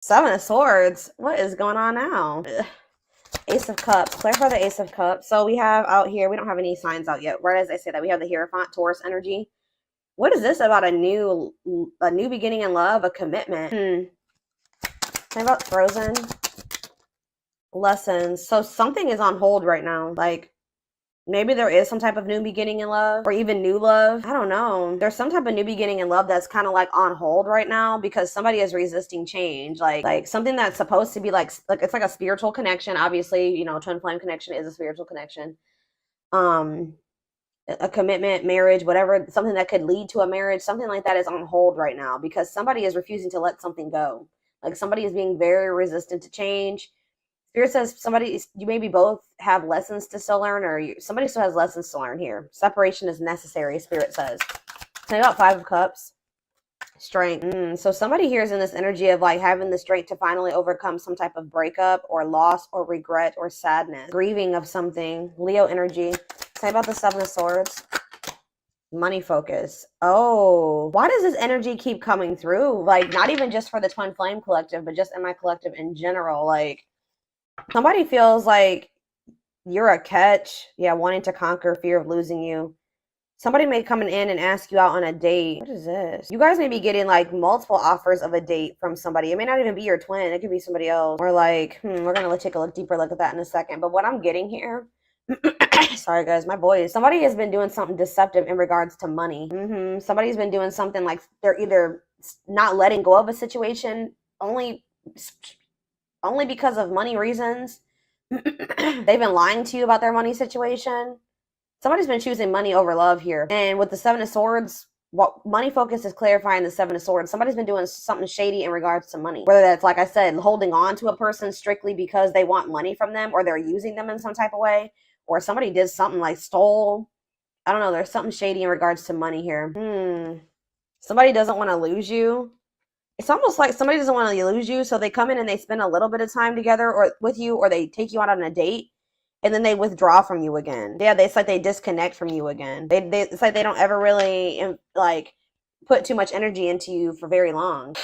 Seven of Swords. What is going on now? Ugh. Ace of Cups. Clarify the Ace of Cups. So we have out here, we don't have any signs out yet. Right as I say that, we have the Hierophant, Taurus energy. What is this about a new beginning in love, a commitment? Think about Frozen. Lessons. So something is on hold right now. Like, maybe there is some type of new beginning in love or even new love. I don't know. There's some type of new beginning in love that's kind of like on hold right now because somebody is resisting change. Like something that's supposed to be like it's like a spiritual connection. Obviously, you know, twin flame connection is a spiritual connection. A commitment, marriage, whatever, something that could lead to a marriage, something like that is on hold right now because somebody is refusing to let something go. Like somebody is being very resistant to change. Spirit says somebody, you maybe both have lessons to still learn, or somebody still has lessons to learn here. Separation is necessary, Spirit says. Tell me about Five of Cups. Strength. So somebody here is in this energy of like having the strength to finally overcome some type of breakup or loss or regret or sadness. Grieving of something. Leo energy. Tell me about the Seven of Swords. Money focus. Oh, why does this energy keep coming through? Like, not even just for the Twin Flame Collective, but just in my collective in general. Like, somebody feels like you're a catch. Yeah, wanting to conquer fear of losing you. Somebody may come in and ask you out on a date. What is this? You guys may be getting like multiple offers of a date from somebody. It may not even be your twin. It could be somebody else. Or like, we're going to take a deeper look at that in a second. But what I'm getting here, sorry guys, my voice. Somebody has been doing something deceptive in regards to money. Somebody's been doing something like they're either not letting go of a situation only because of money reasons. They've been lying to you about their money situation. Somebody's been choosing money over love here. And with the Seven of Swords, what money focus is clarifying the Seven of Swords. Somebody's been doing something shady in regards to money. Whether that's, like I said, holding on to a person strictly because they want money from them or they're using them in some type of way. Or somebody did something like stole. I don't know. There's something shady in regards to money here. Somebody doesn't want to lose you. It's almost like somebody doesn't want to lose you, so they come in and they spend a little bit of time together or with you, or they take you out on a date, and then they withdraw from you again. Yeah, it's like they disconnect from you again. It's like they don't ever really like put too much energy into you for very long.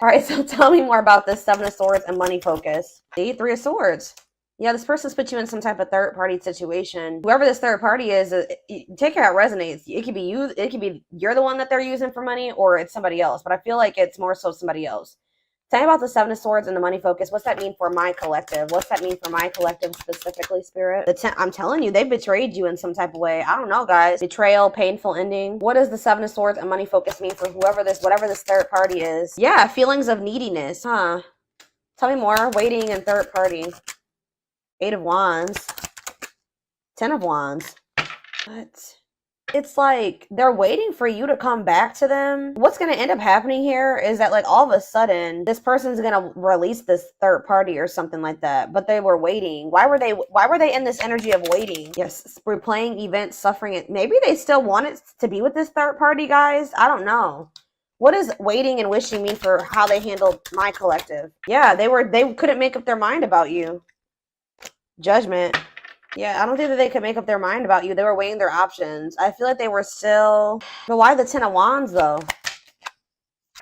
All right, so tell me more about this Seven of Swords and money focus. See, Three of Swords. Yeah, this person's put you in some type of third-party situation. Whoever this third party is, take care how it resonates. It could be you. It could be you're the one that they're using for money, or it's somebody else. But I feel like it's more so somebody else. Tell me about the Seven of Swords and the money focus. What's that mean for my collective? What's that mean for my collective specifically, Spirit? I'm telling you, they betrayed you in some type of way. I don't know, guys. Betrayal, painful ending. What does the Seven of Swords and money focus mean for whatever this third party is? Yeah, feelings of neediness, huh? Tell me more. Waiting and third party. Eight of Wands. 10 of Wands. What? It's like they're waiting for you to come back to them. What's going to end up happening here is that like all of a sudden this person's going to release this third party or something like that. But they were waiting. Why were they in this energy of waiting? Yes, replaying events, suffering it. Maybe they still wanted to be with this third party, guys. I don't know. What does waiting and wishing mean for how they handled my collective? Yeah, they couldn't make up their mind about you. Judgment. Yeah, I don't think that they could make up their mind about you. They were weighing their options. I feel like they were still... But why the 10 of Wands, though?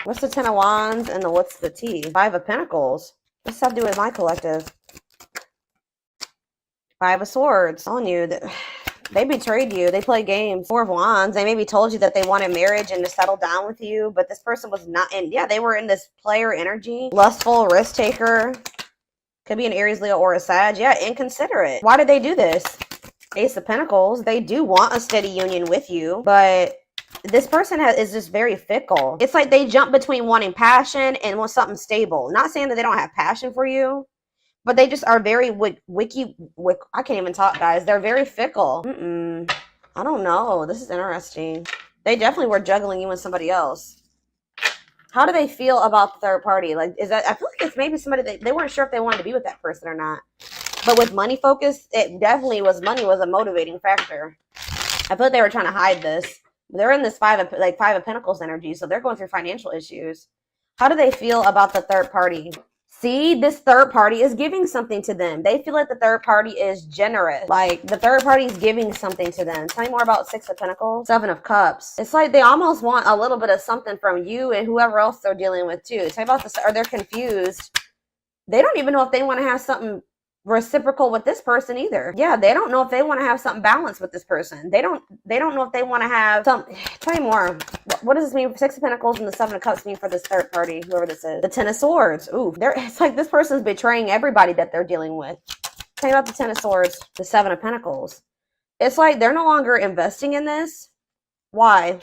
What's the 10 of Wands and what's the T? Five of Pentacles. What's that have to do with my collective? Five of Swords. I'm telling you, that they betrayed you. They played games. Four of Wands. They maybe told you that they wanted marriage and to settle down with you, but this person was not... And yeah, they were in this player energy. Lustful, risk taker. Could be an Aries, Leo, or a Sag. Yeah, inconsiderate. Why did they do this? Ace of Pentacles. They do want a steady union with you, but this person is just very fickle. It's like they jump between wanting passion and want something stable. Not saying that they don't have passion for you, but they just are very I can't even talk, guys. They're very fickle. I don't know. This is interesting. They definitely were juggling you and somebody else. How do they feel about the third party? Like, I feel like it's maybe somebody that they weren't sure if they wanted to be with that person or not. But with money focus, it definitely was money was a motivating factor. I feel like they were trying to hide this. They're in this five of Pentacles energy, so they're going through financial issues. How do they feel about the third party? See, this third party is giving something to them. They feel like the third party is generous. Like the third party is giving something to them. Tell me more about Six of Pentacles, Seven of Cups. It's like they almost want a little bit of something from you and whoever else they're dealing with too. Tell me about this, or they're confused. They don't even know if they want to have something reciprocal with this person either. Yeah, they don't know if they want to have something balanced with this person. They don't know if they want to have some. Tell me more. What does this mean? Six of Pentacles and the Seven of Cups mean for this third party, whoever this is. The Ten of Swords. Ooh, it's like this person's betraying everybody that they're dealing with. Tell me about the Ten of Swords, the Seven of Pentacles. It's like they're no longer investing in this. Why?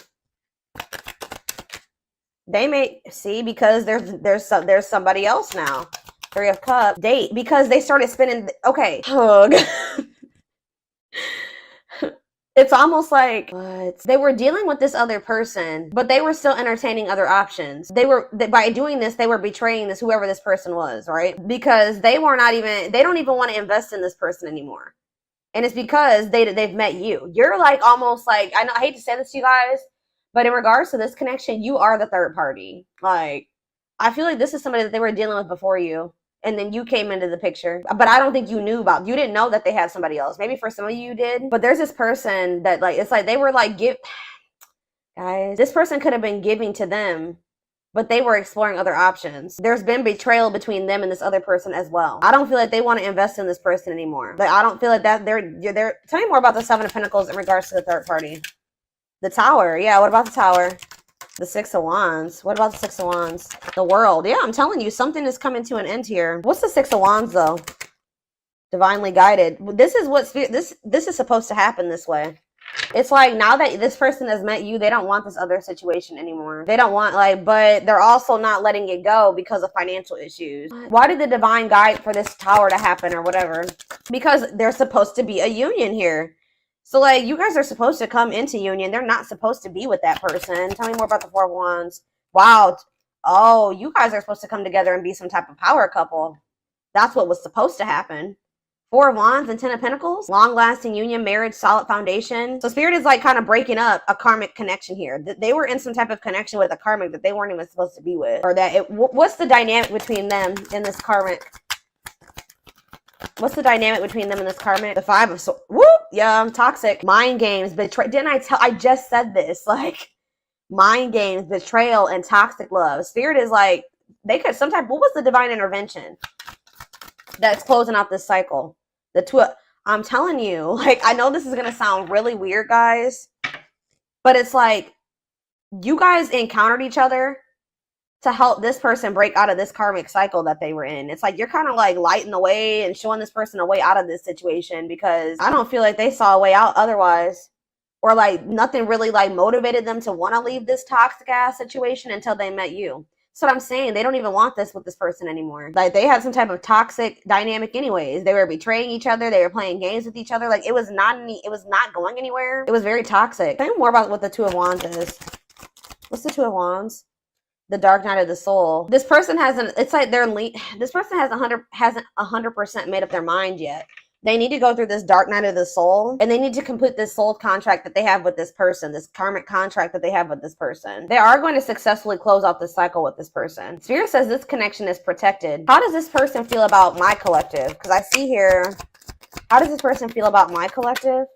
They may see because there's somebody else now. Three of Cups. Date. Because they started spending. Okay. Hug. It's almost like what? They were dealing with this other person, but they were still entertaining other options. By doing this, they were betraying whoever this person was, right? Because they don't even want to invest in this person anymore. And it's because they've met you. You're like almost like, I hate to say this to you guys, but in regards to this connection, you are the third party. Like, I feel like this is somebody that they were dealing with before you. And then you came into the picture. But I don't think you didn't know that they had somebody else. Maybe for some of you did. But there's this person that like, it's like they were like, guys, this person could have been giving to them, but they were exploring other options. There's been betrayal between them and this other person as well. I don't feel like they want to invest in this person anymore. Like, I don't feel like that they're tell me more about the Seven of Pentacles in regards to the third party. The Tower. Yeah, what about the Tower? The Six of Wands. What about the Six of Wands? The World. Yeah, I'm telling you, something is coming to an end here. What's the Six of Wands, though? Divinely guided. This is what spirit. This is supposed to happen this way. It's like now that this person has met you, they don't want this other situation anymore. They don't want but they're also not letting it go because of financial issues. Why did the divine guide for this Tower to happen or whatever? Because there's supposed to be a union here. So, like, you guys are supposed to come into union. They're not supposed to be with that person. Tell me more about the Four of Wands. Wow. Oh, you guys are supposed to come together and be some type of power couple. That's what was supposed to happen. Four of Wands and Ten of Pentacles. Long-lasting union, marriage, solid foundation. So, Spirit is, like, kind of breaking up a karmic connection here. They were in some type of connection with a karmic that they weren't even supposed to be with. Or that what's the dynamic between them and this karmic? What's the dynamic between them and this karmic? The Five of Swords. Whoop! Yeah, I'm toxic. Mind games, betrayal. Didn't I just said this. Like, mind games, betrayal, and toxic love. Spirit is like, they could sometimes, what was the divine intervention that's closing out this cycle? I'm telling you, like, I know this is going to sound really weird, guys, but it's like, you guys encountered each other to help this person break out of this karmic cycle that they were in. It's like you're kind of like lighting the way and showing this person a way out of this situation, because I don't feel like they saw a way out otherwise, or like nothing really like motivated them to want to leave this toxic ass situation until they met you. So what I'm saying, they don't even want this with this person anymore. Like, they had some type of toxic dynamic anyways. They were betraying each other. They were playing games with each other. Like, it was not going anywhere. It was very toxic. Tell me more about what the Two of Wands is. What's the Two of Wands? The Dark Night of the Soul. This person hasn't, it's like this person hasn't 100% made up their mind yet. They need to go through this Dark Night of the Soul, and they need to complete this soul contract that they have with this person, this karmic contract that they have with this person. They are going to successfully close out this cycle with this person. Spirit says this connection is protected. How does this person feel about my collective? Because I see here, how does this person feel about my collective?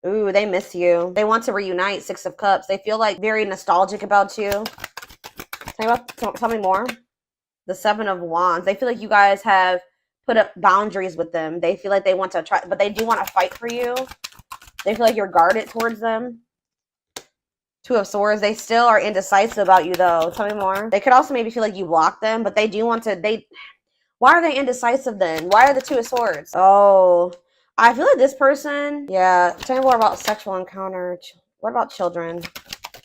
Ooh, they miss you. They want to reunite. Six of Cups. They feel like very nostalgic about you. Tell me more. The Seven of Wands. They feel like you guys have put up boundaries with them. They feel like they want to try, but they do want to fight for you. They feel like you're guarded towards them. Two of Swords. They still are indecisive about you, though. Tell me more. They could also maybe feel like you blocked them, but they do want to. Why are they indecisive then? Why are the Two of Swords? Oh, I feel like this person. Yeah. Tell me more about sexual encounter. What about children?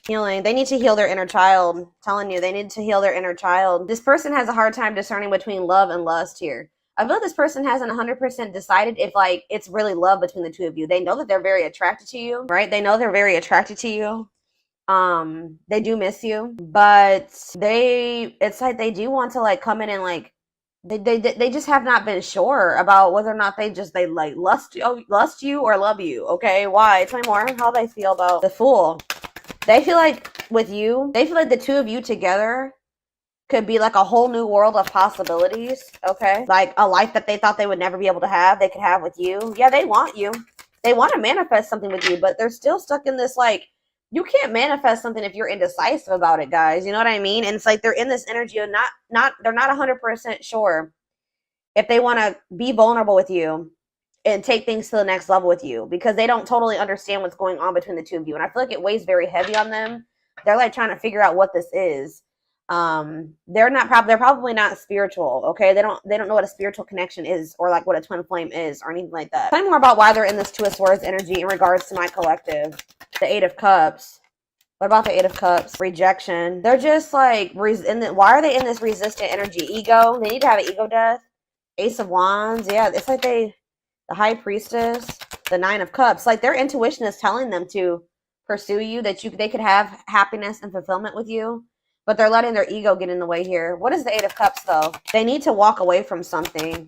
Healing. They need to heal their inner child. I'm telling you, they need to heal their inner child. This person has a hard time discerning between love and lust here. I feel like this person hasn't 100% decided if like it's really love between the two of you. They know that they're very attracted to you, right? They know they're very attracted to you. They do miss you, but it's like they do want to like come in and like they just have not been sure about whether or not they like lust you or love you. Okay, why? Tell me more. How they feel about the Fool. They feel like with you, they feel like the two of you together Could be like a whole new world of possibilities, okay? Like a life that they thought they would never be able to have, they could have with you. Yeah, they want you. They want to manifest something with you, but they're still stuck in this, like, you can't manifest something if you're indecisive about it, guys. You know what I mean? And it's like they're in this energy of they're not 100% sure if they want to be vulnerable with you and take things to the next level with you, because they don't totally understand what's going on between the two of you. And I feel like it weighs very heavy on them. They're like trying to figure out what this is. They're probably not spiritual, okay? They don't know what a spiritual connection is, or like what a twin flame is, or anything like that. Tell me more about why they're in this Two of Swords energy in regards to my collective. The Eight of Cups. What about the Eight of Cups? Rejection. They're just like, why are they in this resistant energy? Ego. They need to have an ego death. Ace of Wands. Yeah, it's like the High Priestess, the Nine of Cups. Like their intuition is telling them to pursue you, that they could have happiness and fulfillment with you, but they're letting their ego get in the way here. What is the Eight of Cups, though? They need to walk away from something.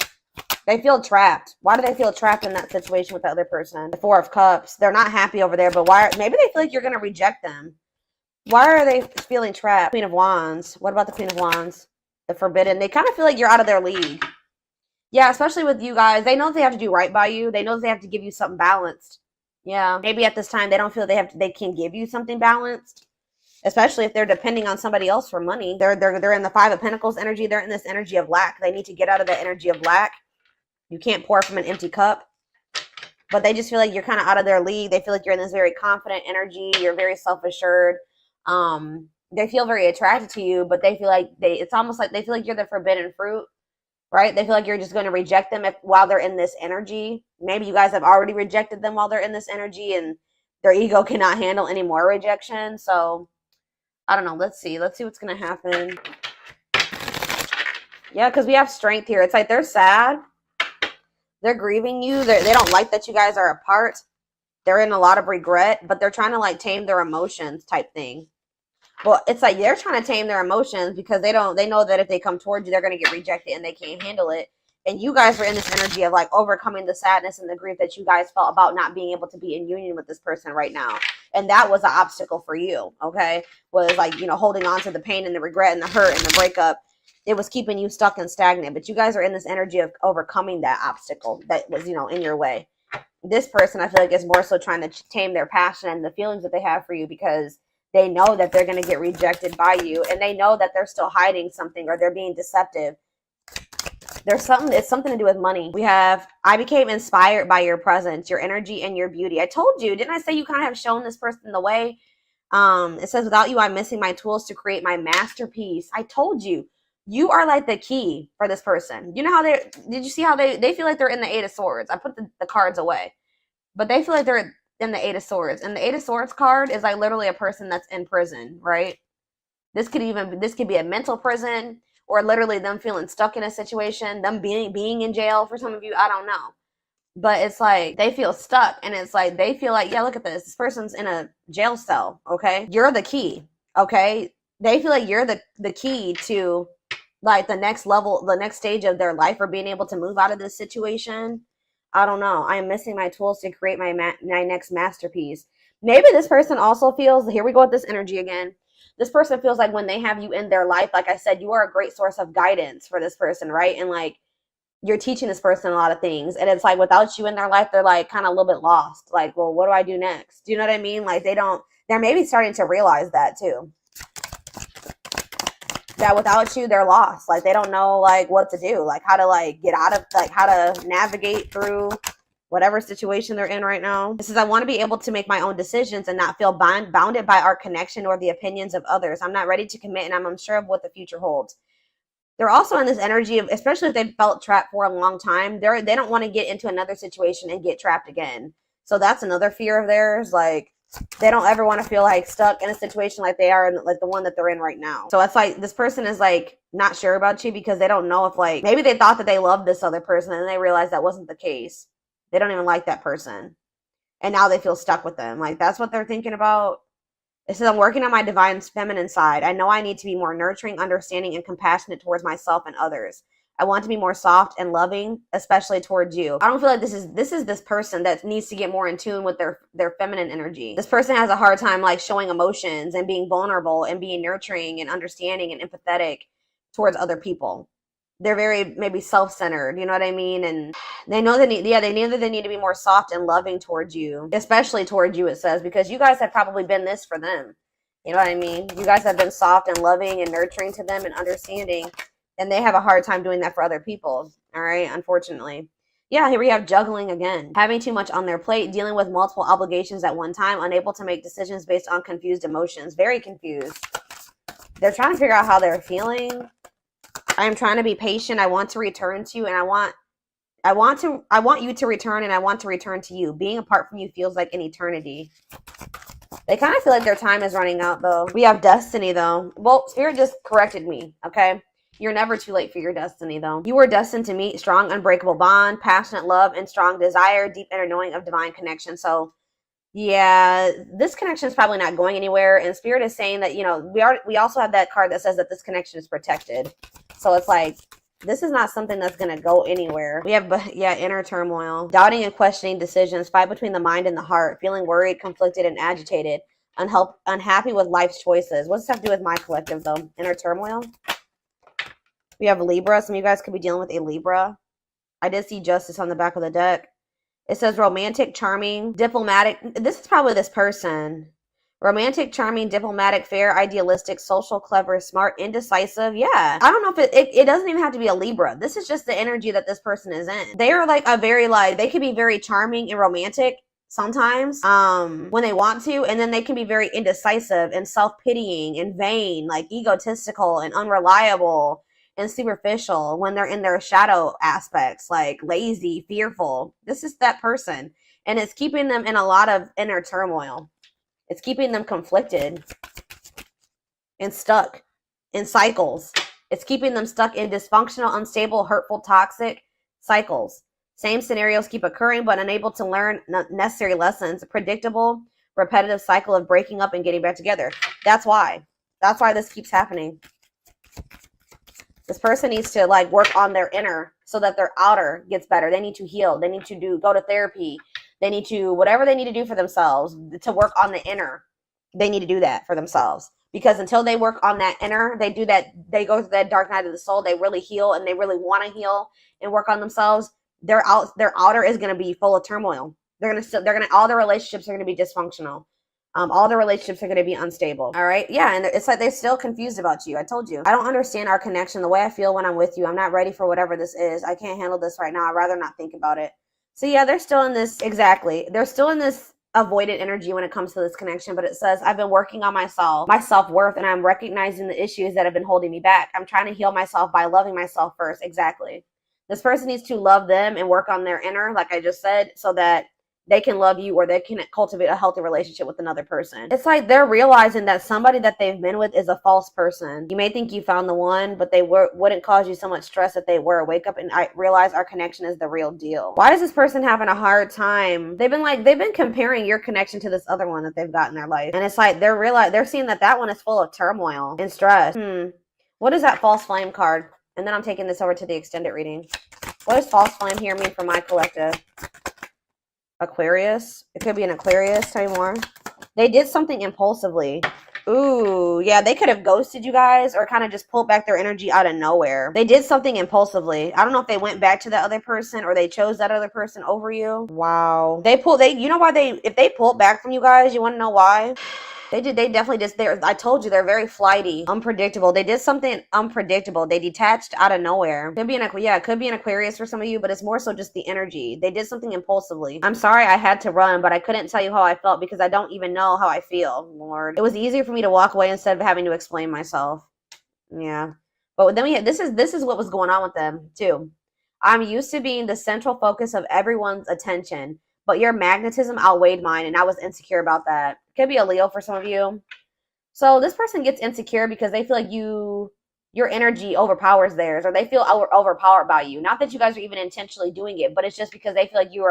They feel trapped. Why do they feel trapped in that situation with the other person? The Four of Cups. They're not happy over there, but maybe they feel like you're going to reject them. Why are they feeling trapped? Queen of Wands. What about the Queen of Wands? The Forbidden. They kind of feel like you're out of their league. Yeah, especially with you guys. They know they have to do right by you. They know they have to give you something balanced. Yeah, maybe at this time they don't feel they can give you something balanced, especially if they're depending on somebody else for money. They're in the Five of Pentacles energy. They're in this energy of lack. They need to get out of that energy of lack. You can't pour from an empty cup. But they just feel like you're kind of out of their league. They feel like you're in this very confident energy. You're very self-assured. They feel very attracted to you, but they feel like it's almost like they feel like you're the forbidden fruit. Right? They feel like you're just going to reject them while they're in this energy. Maybe you guys have already rejected them while they're in this energy, and their ego cannot handle any more rejection. So, I don't know. Let's see. Let's see what's going to happen. Yeah, because we have strength here. It's like they're sad. They're grieving you. They don't like that you guys are apart. They're in a lot of regret, but they're trying to like tame their emotions type thing. Well, it's like they're trying to tame their emotions because they know that if they come towards you, they're going to get rejected and they can't handle it. And you guys are in this energy of like overcoming the sadness and the grief that you guys felt about not being able to be in union with this person right now. And that was an obstacle for you, okay? Was like, holding on to the pain and the regret and the hurt and the breakup. It was keeping you stuck and stagnant. But you guys are in this energy of overcoming that obstacle that was, in your way. This person, I feel like, is more so trying to tame their passion and the feelings that they have for you, because they know that they're going to get rejected by you, and they know that they're still hiding something or they're being deceptive. It's something to do with money. We have, I became inspired by your presence, your energy, and your beauty. I told you, didn't I say you kind of have shown this person the way? It says, without you, I'm missing my tools to create my masterpiece. I told you, you are like the key for this person. You know how did you see how they feel like they're in the Eight of Swords? I put the cards away, but they feel like they're in the Eight of Swords. And the Eight of Swords card is like literally a person that's in prison, right? This could be a mental prison, or literally them feeling stuck in a situation, them being in jail for some of you. I don't know. But it's like they feel stuck, and it's like they feel like, yeah, look at this. This person's in a jail cell, okay? You're the key, okay? They feel like you're the key to like the next level, the next stage of their life, or being able to move out of this situation. I don't know. I am missing my tools to create my next masterpiece. Maybe this person also feels, here we go with this energy again. This person feels like when they have you in their life, like I said, you are a great source of guidance for this person, right? And like you're teaching this person a lot of things. And it's like without you in their life, they're like kind of a little bit lost. Like, well, what do I do next? Do you know what I mean? Like they're maybe starting to realize that too. That without you, they're lost. Like they don't know like what to do, like how to like get out of, like how to navigate through whatever situation they're in right now. This is, I want to be able to make my own decisions and not feel bounded by our connection or the opinions of others. I'm not ready to commit, and I'm unsure of what the future holds. They're also in this energy of, especially if they felt trapped for a long time, they don't want to get into another situation and get trapped again. So that's another fear of theirs. Like they don't ever want to feel like stuck in a situation like they are in, like the one that they're in right now. So it's like this person is like not sure about you because they don't know if like maybe they thought that they loved this other person and they realized that wasn't the case. They don't even like that person, and now they feel stuck with them. Like that's what they're thinking about. It says, I'm working on my divine feminine side. I know I need to be more nurturing, understanding, and compassionate towards myself and others. I want to be more soft and loving, especially towards you. I don't feel like this is this person that needs to get more in tune with their feminine energy. This person has a hard time like showing emotions and being vulnerable and being nurturing and understanding and empathetic. towards other people. They're very maybe self-centered, you know what I mean? And they know they need, yeah, they need to be more soft and loving towards you, especially towards you, it says, because you guys have probably been this for them. You know what I mean? You guys have been soft and loving and nurturing to them and understanding, and they have a hard time doing that for other people. All right, unfortunately. Yeah, here we have juggling again. Having too much on their plate, dealing with multiple obligations at one time, unable to make decisions based on confused emotions. Very confused. They're trying to figure out how they're feeling. I am trying to be patient. I want to return to you, and I want you to return, and I want to return to you. Being apart from you feels like an eternity. They kind of feel like their time is running out, though. We have destiny, though. Well, Spirit just corrected me, okay? You're never too late for your destiny, though. You were destined to meet strong, unbreakable bond, passionate love, and strong desire, deep inner knowing of divine connection. So, yeah, this connection is probably not going anywhere. And Spirit is saying that, you know, we also have that card that says that this connection is protected. So it's like, this is not something that's going to go anywhere. We have, yeah, inner turmoil, doubting and questioning decisions, fight between the mind and the heart, feeling worried, conflicted, and agitated, unhappy with life's choices. What does this have to do with my collective, though? Inner turmoil. We have Libra. Some of you guys could be dealing with a Libra. I did see Justice on the back of the deck. It says romantic, charming, diplomatic. This is probably this person. Romantic, charming, diplomatic, fair, idealistic, social, clever, smart, indecisive. Yeah. I don't know if it doesn't even have to be a Libra. This is just the energy that this person is in. They are like a very, like, they can be very charming and romantic sometimes when they want to, and then they can be very indecisive and self-pitying and vain, like egotistical and unreliable and superficial when they're in their shadow aspects, like lazy, fearful. This is that person, and it's keeping them in a lot of inner turmoil. It's keeping them conflicted and stuck in cycles. It's keeping them stuck in dysfunctional, unstable, hurtful, toxic cycles. Same scenarios keep occurring, but unable to learn necessary lessons. A predictable, repetitive cycle of breaking up and getting back together. That's why. That's why this keeps happening. This person needs to like work on their inner so that their outer gets better. They need to heal. They need to go to therapy. They need to, whatever they need to do for themselves to work on the inner. They need to do that for themselves. Because until they work on that inner, they do that, they go through that dark night of the soul, they really heal and they really want to heal and work on themselves. Their outer is going to be full of turmoil. All their relationships are going to be dysfunctional. All the relationships are going to be unstable. All right. Yeah. And it's like they're still confused about you. I told you. I don't understand our connection, the way I feel when I'm with you. I'm not ready for whatever this is. I can't handle this right now. I'd rather not think about it. So yeah, they're still in this. Exactly. They're still in this avoidant energy when it comes to this connection. But it says, I've been working on myself, my self-worth, and I'm recognizing the issues that have been holding me back. I'm trying to heal myself by loving myself first. Exactly. This person needs to love them and work on their inner, like I just said, so that they can love you or they can cultivate a healthy relationship with another person. It's like they're realizing that somebody that they've been with is a false person. You may think you found the one, but they wouldn't cause you so much stress if they were. Wake up and realize our connection is the real deal. Why is this person having a hard time? They've been comparing your connection to this other one that they've got in their life. And it's like they're seeing that one is full of turmoil and stress. What is that false flame card? And then I'm taking this over to the extended reading. What does false flame here mean for my collective? Aquarius. It could be an Aquarius. Tell me more. They did something impulsively. Ooh, yeah, they could have ghosted you guys or kind of just pulled back their energy out of nowhere. They did something impulsively. I don't know if they went back to that other person or they chose that other person over you. Wow. You know why if they pulled back from you guys, you want to know why? They definitely just, I told you, they're very flighty, unpredictable. They did something unpredictable. They detached out of nowhere. It could be an Aquarius for some of you, but it's more so just the energy. They did something impulsively. I'm sorry I had to run, but I couldn't tell you how I felt because I don't even know how I feel, Lord. It was easier for me to walk away instead of having to explain myself. Yeah. But then this is what was going on with them, too. I'm used to being the central focus of everyone's attention, but your magnetism outweighed mine, and I was insecure about that. Could be a Leo for some of you. So this person gets insecure because they feel like your energy overpowers theirs, or they feel overpowered by you. Not that you guys are even intentionally doing it, but it's just because they feel like you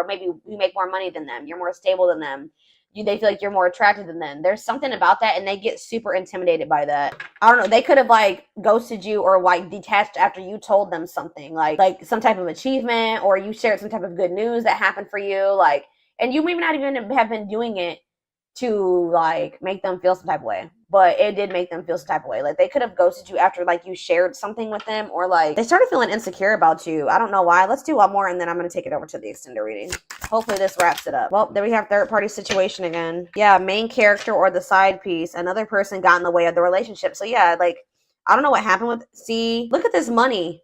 make more money than them. You're more stable than them. They feel like you're more attractive than them. There's something about that, and they get super intimidated by that. I don't know. They could have like ghosted you or like detached after you told them something, like some type of achievement, or you shared some type of good news that happened for you, and you may not even have been doing it to like make them feel some type of way, but it did make them feel some type of way. Like they could have ghosted you after like you shared something with them, or like they started feeling insecure about you. I don't know why. Let's do one more and then I'm going to take it over to the extended reading. Hopefully this wraps it up. Well, there we have third party situation again. Yeah, main character or the side piece. Another person got in the way of the relationship. So yeah, like I don't know what happened with, see, look at this money.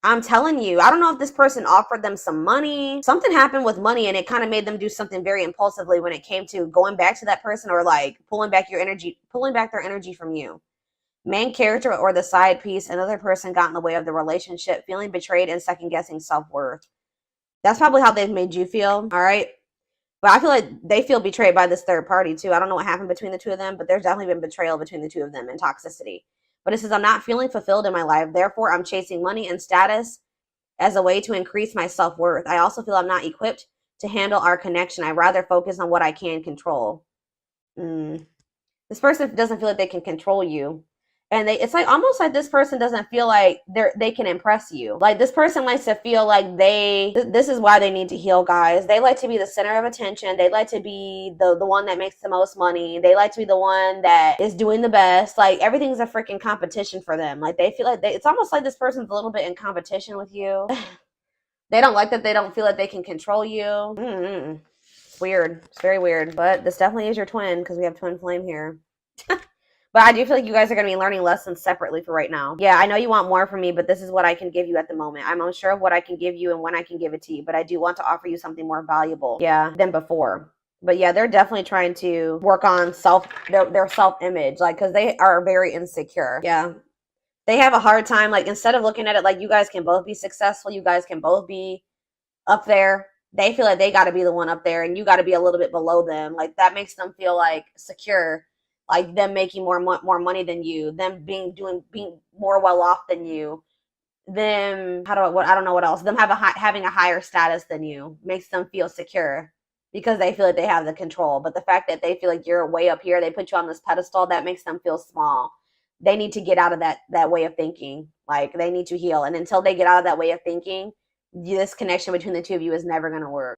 I'm telling you, I don't know if this person offered them some money. Something happened with money and it kind of made them do something very impulsively when it came to going back to that person, or like pulling back your energy, pulling back their energy from you. Main character or the side piece, another person got in the way of the relationship, feeling betrayed and second guessing self-worth. That's probably how they've made you feel, all right? But I feel like they feel betrayed by this third party too. I don't know what happened between the two of them, but there's definitely been betrayal between the two of them and toxicity. But it says, I'm not feeling fulfilled in my life. Therefore, I'm chasing money and status as a way to increase my self-worth. I also feel I'm not equipped to handle our connection. I rather focus on what I can control. This person doesn't feel like they can control you. And it's like almost like this person doesn't feel like they can impress you. Like this person likes to feel like this is why they need to heal, guys. They like to be the center of attention. They like to be the one that makes the most money. They like to be the one that is doing the best. Like everything's a freaking competition for them. Like they feel like it's almost like this person's a little bit in competition with you. They don't like that they don't feel like they can control you. It's weird. It's very weird. But this definitely is your twin because we have twin flame here. But I do feel like you guys are going to be learning lessons separately for right now. Yeah, I know you want more from me, but this is what I can give you at the moment. I'm unsure of what I can give you and when I can give it to you, but I do want to offer you something more valuable, yeah, than before. But yeah, they're definitely trying to work on their self-image, like, because they are very insecure. Yeah. They have a hard time, like, instead of looking at it like you guys can both be successful, you guys can both be up there, they feel like they got to be the one up there and you got to be a little bit below them. Like, that makes them feel, like, secure. Like them making more money than you, them being more well off than you, them I don't know what else. Them having a higher status than you makes them feel secure because they feel like they have the control. But the fact that they feel like you're way up here, they put you on this pedestal, that makes them feel small. They need to get out of that way of thinking. Like they need to heal, and until they get out of that way of thinking, this connection between the two of you is never going to work.